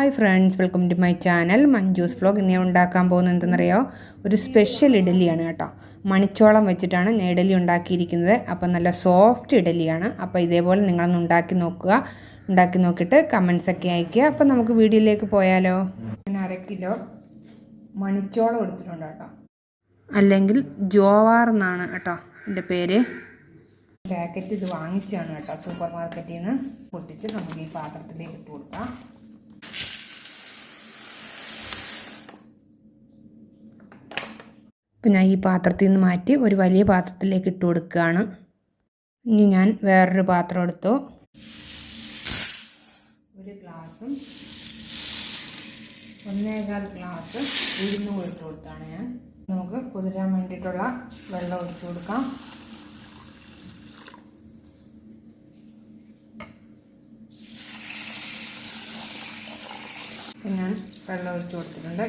Hi friends, welcome to my channel Manju's vlog. ഇന്ന് ഞാൻ ഉണ്ടാക്കാൻ പോകുന്നത് എന്തെന്നറിയോ? ഒരു സ്പെഷ്യൽ ഇഡലിയാണ് കേട്ടോ. മണിച്ചോളം വെച്ചിട്ടാണ് ഞാൻ ഇഡലി ഉണ്ടാക്കിയിരിക്കുന്നത്. അപ്പോൾ നല്ല സോഫ്റ്റ് ഇഡലിയാണ്. അപ്പോൾ ഇതേപോലെ നിങ്ങളൊന്ന് ഉണ്ടാക്കി നോക്കുക. ഉണ്ടാക്കി നോക്കിയിട്ട് കമൻസൊക്കെ അയയ്ക്കുക. അപ്പോൾ നമുക്ക് വീഡിയോയിലേക്ക് പോയാലോ. ഞാൻ 1/2 കിലോ മണിച്ചോളം എടുത്തിട്ടുണ്ട് കേട്ടോ, അല്ലെങ്കിൽ ജോവാർ എന്നാണ് കേട്ടോ എൻ്റെ പേര്. പാക്കറ്റ് ഇത് വാങ്ങിച്ചാണ് കേട്ടോ, സൂപ്പർ മാർക്കറ്റിൽ നിന്ന്. പൊട്ടിച്ച് നമുക്ക് ഈ പാത്രത്തിലേക്ക് ഇട്ട് കൊടുക്കാം. അപ്പം ഞാൻ ഈ പാത്രത്തിൽ നിന്ന് മാറ്റി ഒരു വലിയ പാത്രത്തിലേക്ക് ഇട്ട് കൊടുക്കുകയാണ്. ഇനി ഞാൻ വേറൊരു പാത്രം എടുത്തു. ഒരു ഗ്ലാസും 1.25 ഗ്ലാസ് ഉഴുന്നും ഇട്ട് കൊടുത്താണ് ഞാൻ. നമുക്ക് കുതിരാൻ വേണ്ടിയിട്ടുള്ള വെള്ളം ഒഴിച്ചു കൊടുക്കാം. ഞാൻ വെള്ളം ഒഴിച്ച് കൊടുത്തിട്ടുണ്ട്.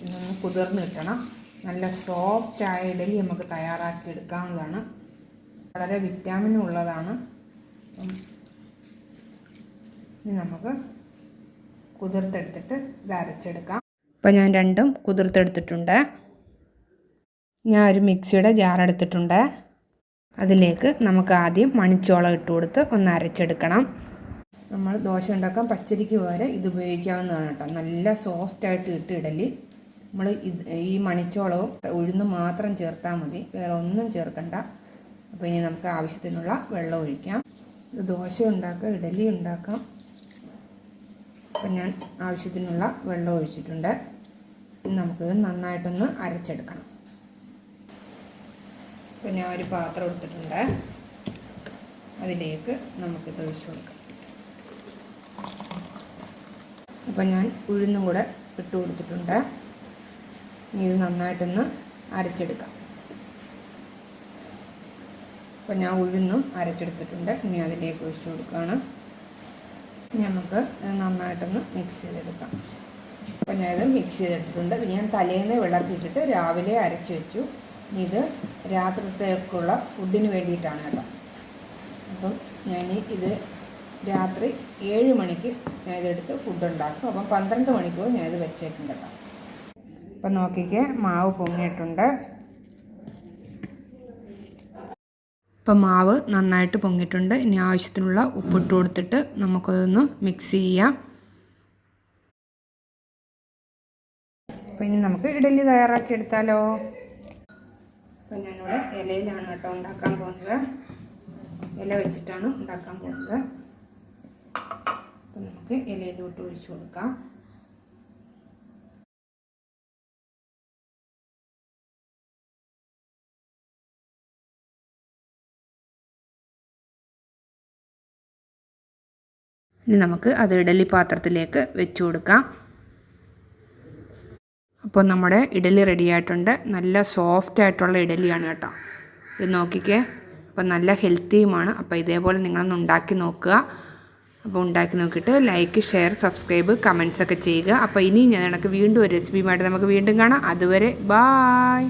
ഇതൊന്ന് കുതിർന്ന് കിട്ടണം. നല്ല സോഫ്റ്റായ ഇഡലി നമുക്ക് തയ്യാറാക്കി എടുക്കാവുന്നതാണ്. വളരെ വിറ്റാമിനും ഉള്ളതാണ്. ഇനി നമുക്ക് കുതിർത്തെടുത്തിട്ട് ഇത് അരച്ചെടുക്കാം. അപ്പോൾ ഞാൻ രണ്ടും കുതിർത്തെടുത്തിട്ടുണ്ട്. ഞാൻ ഒരു മിക്സിയുടെ ജാർ എടുത്തിട്ടുണ്ട്. അതിലേക്ക് നമുക്ക് ആദ്യം മണിച്ചോളം ഇട്ട് കൊടുത്ത് ഒന്ന് അരച്ചെടുക്കണം. നമ്മൾ ദോശ ഉണ്ടാക്കാൻ പച്ചരിക്ക് പകരം ഇത് ഉപയോഗിക്കാവുന്നതാണ് കേട്ടോ. നല്ല സോഫ്റ്റായിട്ട് കിട്ടും ഇഡലി. നമ്മൾ ഈ മണിച്ചോളവും ഉഴുന്ന് മാത്രം ചേർത്താൽ മതി, വേറെ ഒന്നും ചേർക്കണ്ട. അപ്പോൾ ഇനി നമുക്ക് ആവശ്യത്തിനുള്ള വെള്ളം ഒഴിക്കാം. ഇത് ദോശ ഉണ്ടാക്കാം, ഇഡലി ഉണ്ടാക്കാം. അപ്പം ഞാൻ ആവശ്യത്തിനുള്ള വെള്ളം ഒഴിച്ചിട്ടുണ്ട്. ഇനി നമുക്കിത് നന്നായിട്ടൊന്ന് അരച്ചെടുക്കണം. അപ്പം ഞാൻ ഒരു പാത്രം എടുത്തിട്ടുണ്ട്. അതിലേക്ക് നമുക്കിത് ഒഴിച്ചു കൊടുക്കാം. അപ്പം ഞാൻ ഉഴുന്നും കൂടെ ഇട്ട് കൊടുത്തിട്ടുണ്ട്. ഇനി ഇത് നന്നായിട്ടൊന്ന് അരച്ചെടുക്കാം. അപ്പം ഞാൻ ഉഴുന്നും അരച്ചെടുത്തിട്ടുണ്ട്. ഇനി അതിലേക്ക് ഒഴിച്ചു കൊടുക്കുകയാണ്. ഇനി നമുക്ക് നന്നായിട്ടൊന്ന് മിക്സ് ചെയ്തെടുക്കാം. അപ്പം ഞാനിത് മിക്സ് ചെയ്തെടുത്തിട്ടുണ്ട്. ഇത് ഞാൻ തലേന്ന് വെള്ളത്തിയിട്ടിട്ട് രാവിലെ അരച്ച് വെച്ചു. ഇനി ഇത് രാത്രിത്തേക്കുള്ള ഫുഡിന് വേണ്ടിയിട്ടാണ് കേട്ടോ. അപ്പം ഞാൻ ഇത് രാത്രി 7 മണിക്ക് ഞാനിതെടുത്ത് ഫുഡ് ഉണ്ടാക്കും. അപ്പം 12 മണിക്കൂർ ഞാനിത് വെച്ചേക്കുന്നുണ്ട് കേട്ടോ. അപ്പം നോക്കിക്കേ, മാവ് പൊങ്ങിയിട്ടുണ്ട്. അപ്പം മാവ് നന്നായിട്ട് പൊങ്ങിയിട്ടുണ്ട്. ഇനി ആവശ്യത്തിനുള്ള ഉപ്പിട്ട് കൊടുത്തിട്ട് നമുക്കതൊന്ന് മിക്സ് ചെയ്യാം. അപ്പം ഇനി നമുക്ക് ഇഡലി തയ്യാറാക്കി എടുത്താലോ. അപ്പം ഞാനിവിടെ ഇലയിലാണ് കേട്ടോ ഉണ്ടാക്കാൻ പോകുന്നത്. ഇല വെച്ചിട്ടാണ് ഉണ്ടാക്കാൻ പോകുന്നത്. അപ്പം നമുക്ക് ഇലയിലോട്ട് ഒഴിച്ചു കൊടുക്കാം. ഇനി നമുക്ക് അത് ഇഡലി പാത്രത്തിലേക്ക് വെച്ച് കൊടുക്കാം. അപ്പോൾ നമ്മുടെ ഇഡലി റെഡി ആയിട്ടുണ്ട്. നല്ല സോഫ്റ്റ് ആയിട്ടുള്ള ഇഡലിയാണ് കേട്ടോ. ഇത് നോക്കിക്കേ. അപ്പോൾ നല്ല ഹെൽത്തിയുമാണ്. അപ്പോൾ ഇതേപോലെ നിങ്ങളൊന്ന് ഉണ്ടാക്കി നോക്കുക. അപ്പോൾ ഉണ്ടാക്കി നോക്കിയിട്ട് ലൈക്ക്, ഷെയർ, സബ്സ്ക്രൈബ്, കമൻസൊക്കെ ചെയ്യുക. അപ്പോൾ ഇനി ഞാൻ വീണ്ടും ഒരു റെസിപ്പിയുമായിട്ട് നമുക്ക് വീണ്ടും കാണാം. അതുവരെ ബായ്.